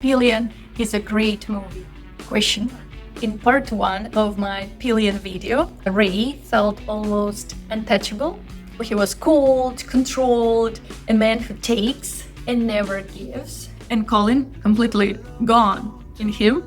Pillion is a great movie. Question. In part 1 of my Pillion video, Ray felt almost untouchable. He was cold, controlled, a man who takes and never gives. And Colin completely gone in him,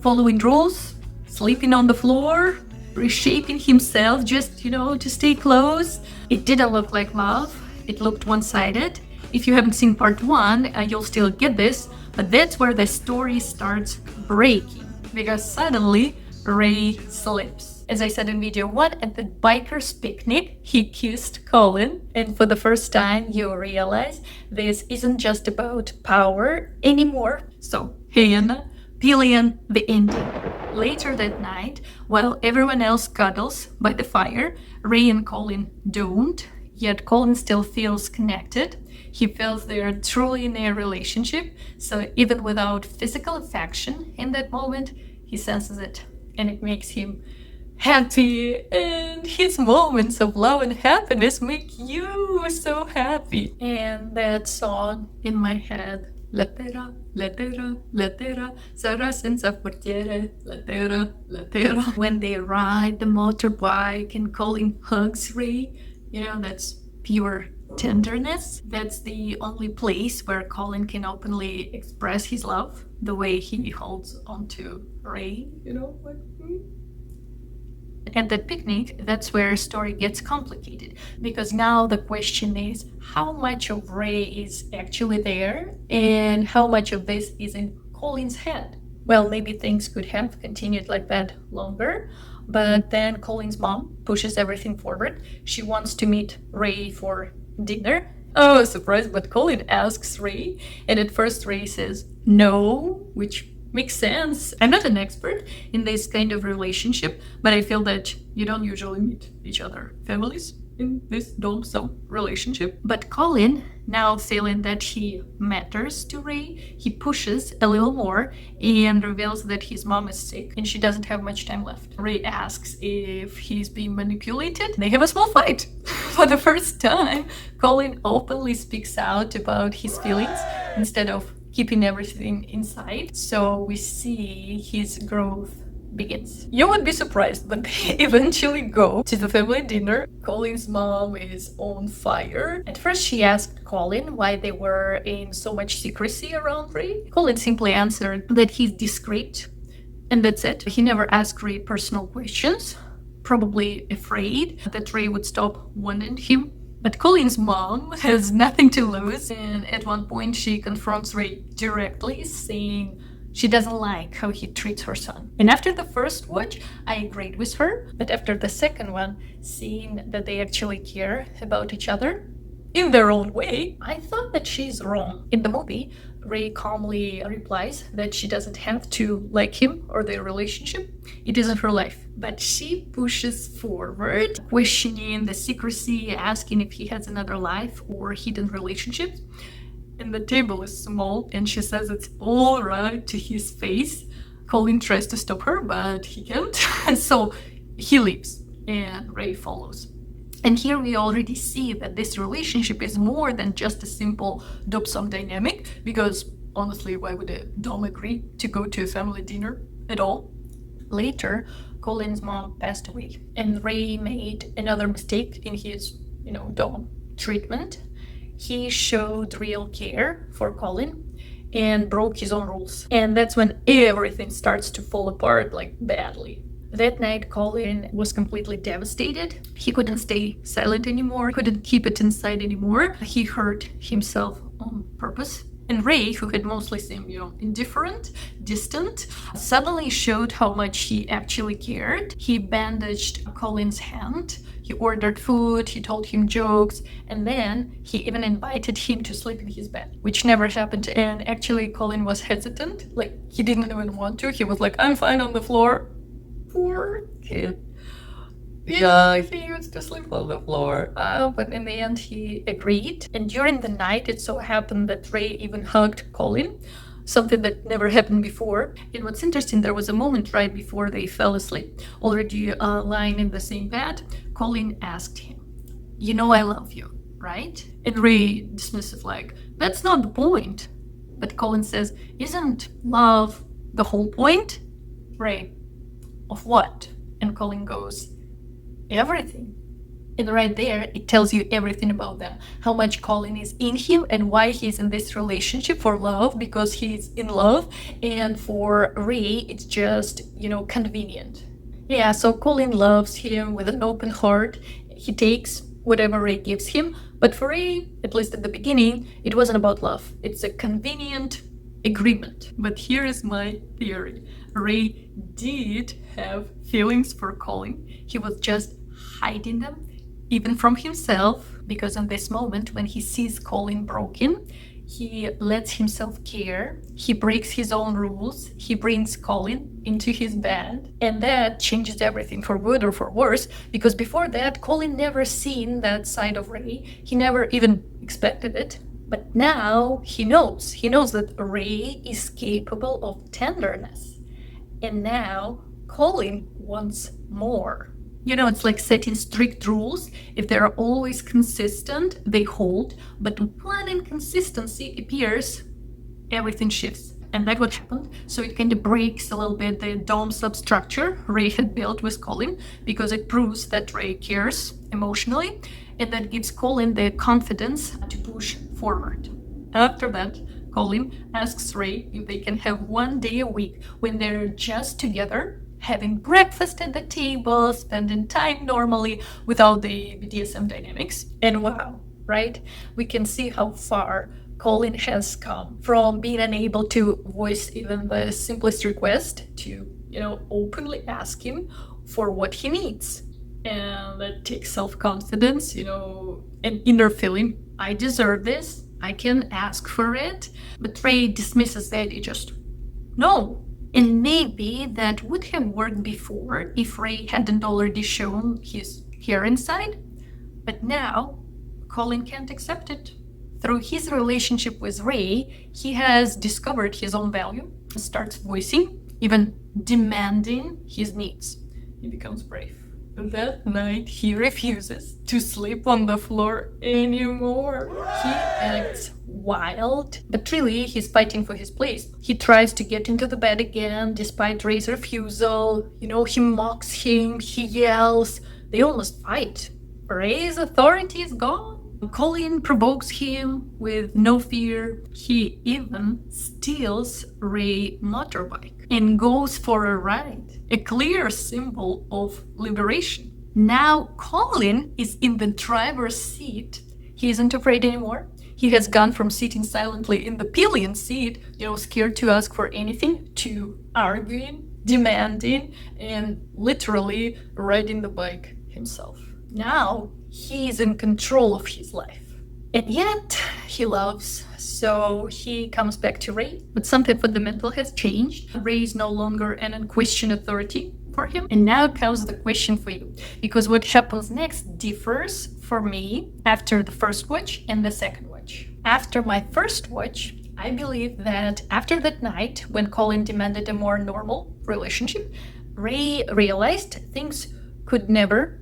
following rules, sleeping on the floor, reshaping himself just, to stay close. It didn't look like love. It looked one-sided. If you haven't seen part 1, you'll still get this, but that's where the story starts breaking, because suddenly Ray slips. As I said in video 1, at the biker's picnic, he kissed Colin, and for the first time you realize this isn't just about power anymore. So, Hannah, Pillion, the ending. Later that night, while everyone else cuddles by the fire, Ray and Colin don't, yet Colin still feels connected. He feels they're truly in a relationship, so even without physical affection in that moment, he senses it, and it makes him happy, and his moments of love and happiness make you so happy. And that song in my head, Latera, latera, latera, sarà senza portiere, latera, latera. When they ride the motorbike and Colin hugs Ray, that's pure tenderness. That's the only place where Colin can openly express his love, the way he holds onto Ray, At that picnic, that's where story gets complicated, because now the question is how much of Ray is actually there and how much of this is in Colin's head. Well, maybe things could have continued like that longer, but then Colin's mom pushes everything forward. She wants to meet Ray for dinner. Oh, surprise, but Colin asks Ray, and at first Ray says no, which makes sense. I'm not an expert in this kind of relationship, but I feel that you don't usually meet each other families in this dom-sum relationship. But Colin, now feeling that he matters to Ray, he pushes a little more and reveals that his mom is sick and she doesn't have much time left. Ray asks if he's being manipulated. They have a small fight. For the first time, Colin openly speaks out about his feelings instead of keeping everything inside. So we see his growth begins. You would be surprised, but they eventually go to the family dinner. Colin's mom is on fire. At first she asked Colin why they were in so much secrecy around Ray. Colin simply answered that he's discreet, and that's it. He never asked Ray personal questions, probably afraid that Ray would stop wanting him. But Colin's mom has nothing to lose, and at one point she confronts Ray directly, saying she doesn't like how he treats her son. And after the first watch, I agreed with her, but after the second one, seeing that they actually care about each other in their own way, I thought that she's wrong. In the movie, Ray calmly replies that she doesn't have to like him or their relationship. It isn't her life. But she pushes forward, questioning the secrecy, asking if he has another life or hidden relationships. And the table is small, and she says it's all right to his face. Colin tries to stop her, but he can't. And so he leaves, and Ray follows. And here we already see that this relationship is more than just a simple dom-sum dynamic, because honestly, why would a dom agree to go to a family dinner at all? Later, Colin's mom passed away, and Ray made another mistake in his, dom treatment. He showed real care for Colin and broke his own rules. And that's when everything starts to fall apart, like badly. That night, Colin was completely devastated. He couldn't stay silent anymore, couldn't keep it inside anymore. He hurt himself on purpose. And Ray, who had mostly seemed, indifferent, distant, suddenly showed how much he actually cared. He bandaged Colin's hand, he ordered food, he told him jokes, and then he even invited him to sleep in his bed, which never happened. And actually, Colin was hesitant, he didn't even want to. He was like, I'm fine on the floor. Poor kid. Yeah, he used to sleep on the floor. But in the end, he agreed. And during the night, it so happened that Ray even hugged Colin, something that never happened before. And what's interesting, there was a moment right before they fell asleep, already lying in the same bed. Colin asked him, I love you, right? And Ray dismissive, that's not the point. But Colin says, isn't love the whole point? Ray, of what? And Colin goes, everything. And right there, it tells you everything about them. How much Colin is in him and why he's in this relationship for love, because he's in love. And for Ray, it's just, convenient. Yeah, so Colin loves him with an open heart. He takes whatever Ray gives him. But for Ray, at least at the beginning, it wasn't about love. It's a convenient agreement. But here is my theory. Ray did have feelings for Colin. He was just hiding them, even from himself, because in this moment when he sees Colin broken, he lets himself care. He breaks his own rules. He brings Colin into his bed. And that changes everything for good or for worse, because before that, Colin never seen that side of Ray. He never even expected it. But now he knows. He knows that Ray is capable of tenderness. And now Colin wants more. It's like setting strict rules. If they're always consistent, they hold. But when inconsistency appears, everything shifts. And that's what happened. So it kind of breaks a little bit the dome substructure Ray had built with Colin, because it proves that Ray cares emotionally, and that gives Colin the confidence to push forward. After that, Colin asks Ray if they can have one day a week when they're just together, having breakfast at the table, spending time normally without the BDSM dynamics. And wow, right? We can see how far Colin has come from being unable to voice even the simplest request to, openly ask him for what he needs. And that takes self-confidence, an inner feeling, I deserve this, I can ask for it. But Ray dismisses that, he just, no. And maybe that would have worked before if Ray hadn't already shown his hair inside. But now, Colin can't accept it. Through his relationship with Ray, he has discovered his own value, starts voicing, even demanding his needs. He becomes brave. That night, he refuses to sleep on the floor anymore. He acts wild, but really, he's fighting for his place. He tries to get into the bed again, despite Ray's refusal. He mocks him, he yells. They almost fight. Ray's authority is gone. Colin provokes him with no fear. He even steals Ray's motorbike and goes for a ride, a clear symbol of liberation. Now Colin is in the driver's seat. He isn't afraid anymore. He has gone from sitting silently in the pillion seat, scared to ask for anything, to arguing, demanding, and literally riding the bike himself. Now he's in control of his life. And yet he loves, so he comes back to Ray. But something fundamental has changed. Ray is no longer an unquestioned authority for him. And now comes the question for you, because what happens next differs for me after the first watch and the second watch. After my first watch, I believe that after that night, when Colin demanded a more normal relationship, Ray realized things could never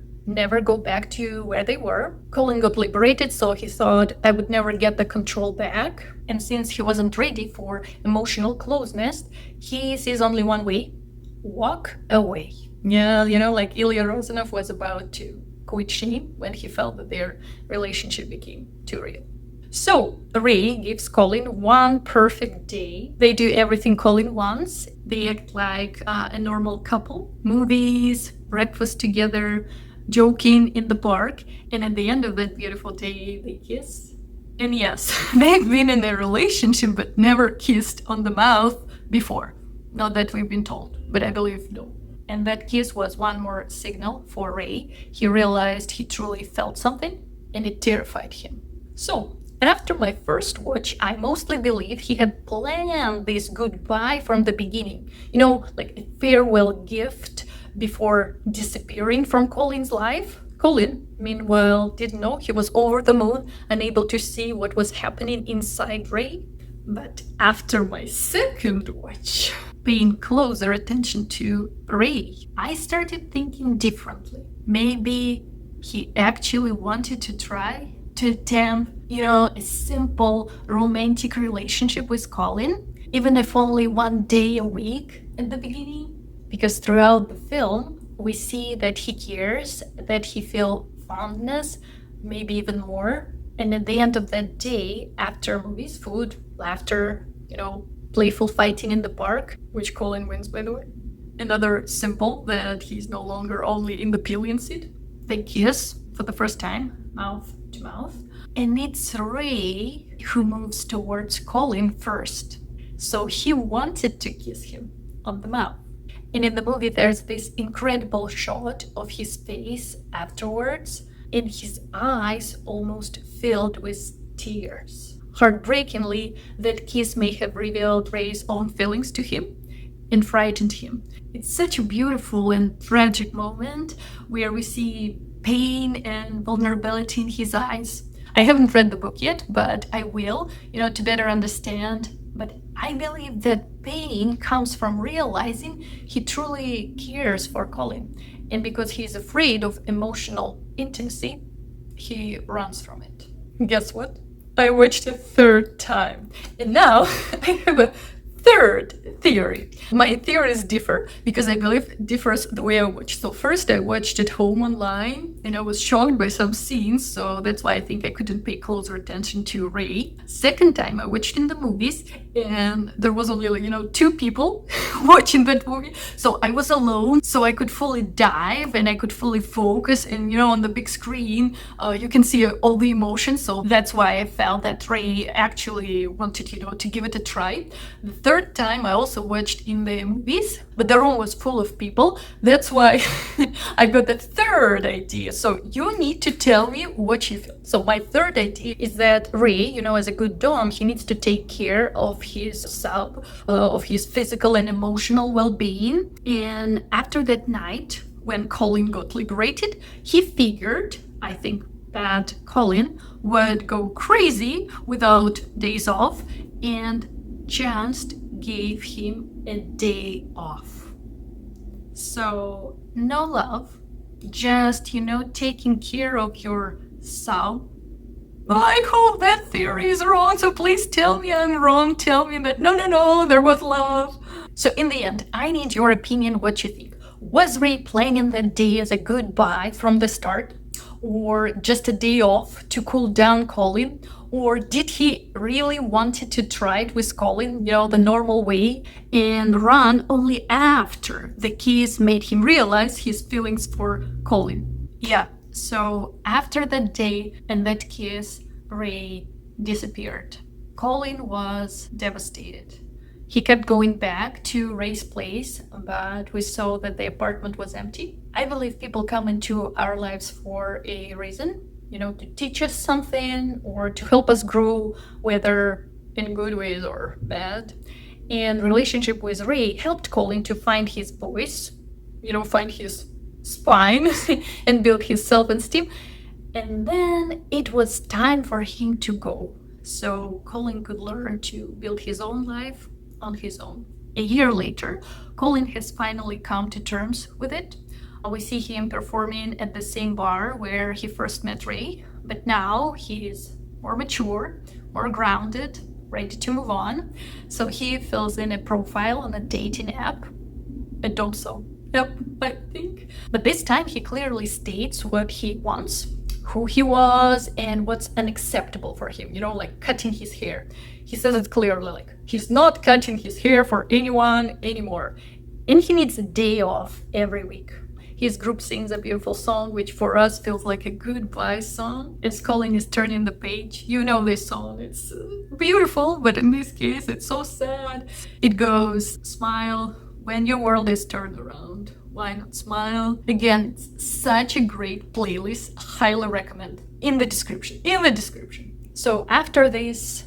go back to where they were. Colin got liberated, so he thought I would never get the control back. And since he wasn't ready for emotional closeness, he sees only one way: walk away. Yeah, like Ilya Rozanov was about to quit shame when he felt that their relationship became too real. So Ray gives Colin one perfect day. They do everything Colin wants. They act like a normal couple. Movies, breakfast together, joking in the park, and at the end of that beautiful day, they kiss. And yes, they've been in a relationship but never kissed on the mouth before. Not that we've been told, but I believe no. And that kiss was one more signal for Ray. He realized he truly felt something, and it terrified him. So, after my first watch, I mostly believe he had planned this goodbye from the beginning. Like a farewell gift before disappearing from Colin's life. Colin, meanwhile, didn't know. He was over the moon, unable to see what was happening inside Ray. But after my second watch, paying closer attention to Ray, I started thinking differently. Maybe he actually wanted to try to attempt a simple romantic relationship with Colin, even if only one day a week at the beginning. Because throughout the film, we see that he cares, that he feels fondness, maybe even more. And at the end of that day, after movies, food, laughter, playful fighting in the park, which Colin wins, by the way. Another symbol that he's no longer only in the pillion seat. They kiss for the first time, mouth to mouth. And it's Ray who moves towards Colin first. So he wanted to kiss him on the mouth. And in the movie, there's this incredible shot of his face afterwards, and his eyes almost filled with tears. Heartbreakingly, that kiss may have revealed Ray's own feelings to him and frightened him. It's such a beautiful and tragic moment where we see pain and vulnerability in his eyes. I haven't read the book yet, but I will, to better understand. But I believe that pain comes from realizing he truly cares for Colin. And because he's afraid of emotional intimacy, he runs from it. Guess what? I watched it a third time. And now I have a third theory. My theories differ because I believe it differs the way I watched. So first I watched it home online and I was shocked by some scenes, so that's why I think I couldn't pay closer attention to Ray. Second time I watched in the movies and there was only two people watching that movie. So I was alone, so I could fully dive and I could fully focus, and on the big screen you can see all the emotions. So that's why I felt that Ray actually wanted to give it a try. The third time I also watched in the movies, but the room was full of people. That's why I got that third idea. So you need to tell me what you feel. So my third idea is that Ray, as a good dom, he needs to take care of his sub, of his physical and emotional well-being. And after that night, when Colin got liberated, he figured, I think, that Colin would go crazy without days off and just gave him a day off. So no love, just taking care of your soul. I hope that theory is wrong, so please tell me I'm wrong. Tell me that no, there was love. So in the end, I need your opinion, what you think. Was Ray planning that day as a goodbye from the start, or just a day off to cool down Colin? Or did he really wanted to try it with Colin, the normal way, and run only after the kiss made him realize his feelings for Colin? Yeah, so after that day and that kiss, Ray disappeared. Colin was devastated. He kept going back to Ray's place, but we saw that the apartment was empty. I believe people come into our lives for a reason. To teach us something or to help us grow, whether in good ways or bad. And relationship with Ray helped Colin to find his voice, find his spine and build his self-esteem. And then it was time for him to go. So Colin could learn to build his own life on his own. A year later, Colin has finally come to terms with it. We see him performing at the same bar where he first met Ray, but now he is more mature, more grounded, ready to move on. So he fills in a profile on a dating app. And also, yep, I think. But this time he clearly states what he wants, who he was, and what's unacceptable for him, like cutting his hair. He says it clearly, like he's not cutting his hair for anyone anymore. And he needs a day off every week. His group sings a beautiful song, which for us feels like a goodbye song. As Colin is turning the page, this song. It's beautiful, but in this case, it's so sad. It goes, smile when your world is turned around. Why not smile? Again, it's such a great playlist. Highly recommend. In the description. So after this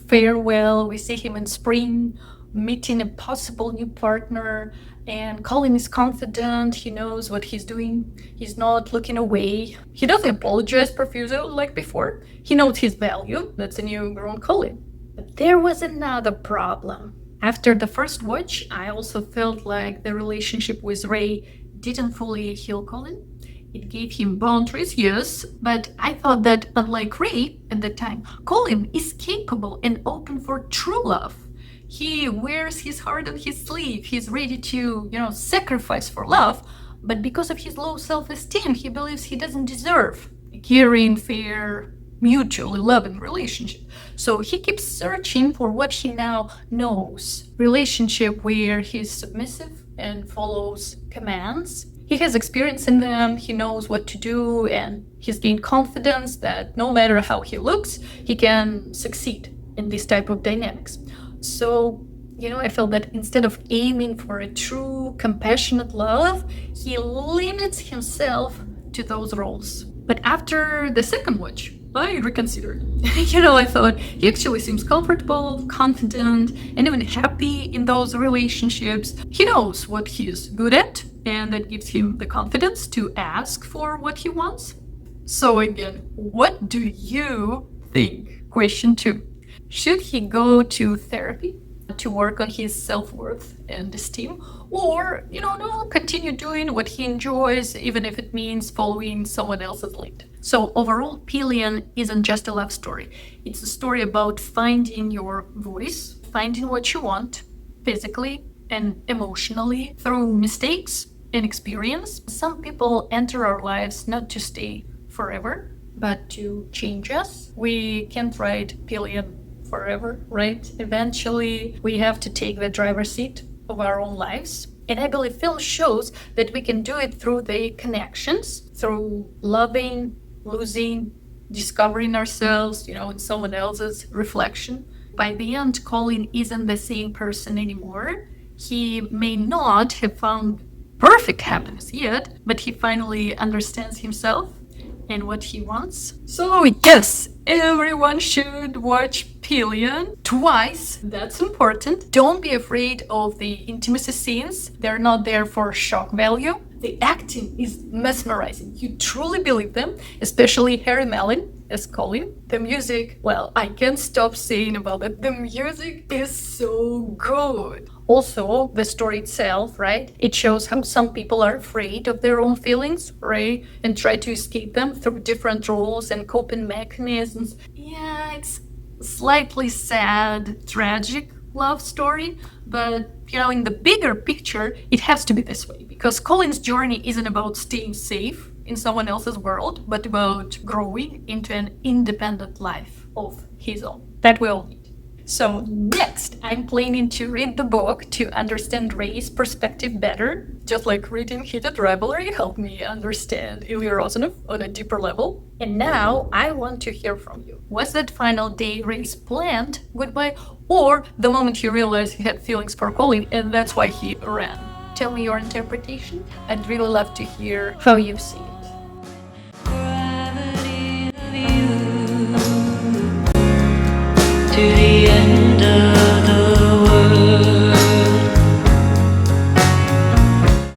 farewell, we see him in spring, meeting a possible new partner. And Colin is confident, he knows what he's doing, he's not looking away. He doesn't apologize profusely like before. He knows his value, that's a new grown Colin. But there was another problem. After the first watch, I also felt like the relationship with Ray didn't fully heal Colin. It gave him boundaries, yes, but I thought that unlike Ray at the time, Colin is capable and open for true love. He wears his heart on his sleeve. He's ready to, sacrifice for love, but because of his low self-esteem, he believes he doesn't deserve a caring, fair, mutually loving relationship. So he keeps searching for what he now knows. Relationship where he's submissive and follows commands. He has experience in them, he knows what to do, and he's gained confidence that no matter how he looks, he can succeed in this type of dynamics. So, I felt that instead of aiming for a true, compassionate love, he limits himself to those roles. But after the second watch, I reconsidered. I thought he actually seems comfortable, confident, and even happy in those relationships. He knows what he's good at, and that gives him the confidence to ask for what he wants. So again, what do you think? Question 2. Should he go to therapy to work on his self-worth and esteem? Or, no, continue doing what he enjoys, even if it means following someone else's lead. So overall, Pillion isn't just a love story. It's a story about finding your voice, finding what you want, physically and emotionally, through mistakes and experience. Some people enter our lives not to stay forever, but to change us. We can't ride Pillion forever, right? Eventually, we have to take the driver's seat of our own lives. And I believe film shows that we can do it through the connections, through loving, losing, discovering ourselves, in someone else's reflection. By the end, Colin isn't the same person anymore. He may not have found perfect happiness yet, but he finally understands himself and what he wants. So yes, everyone should watch Pillion twice. That's important. Don't be afraid of the intimacy scenes. They're not there for shock value. The acting is mesmerizing. You truly believe them, especially Harry Mellon as Colin. The music, well, I can't stop saying about it. The music is so good. Also, the story itself, right? It shows how some people are afraid of their own feelings, right? And try to escape them through different roles and coping mechanisms. Yeah, it's slightly sad, tragic love story, but in the bigger picture, it has to be this way because Colin's journey isn't about staying safe in someone else's world, but about growing into an independent life of his own that we all need. So next, I'm planning to read the book to understand Ray's perspective better, just like reading Heated Rivalry helped me understand Ilya Rozanov on a deeper level. And now I want to hear from you. Was that final day Ray's planned goodbye, or the moment he realized he had feelings for Colin and that's why he ran? Tell me your interpretation. I'd really love to hear how you see it.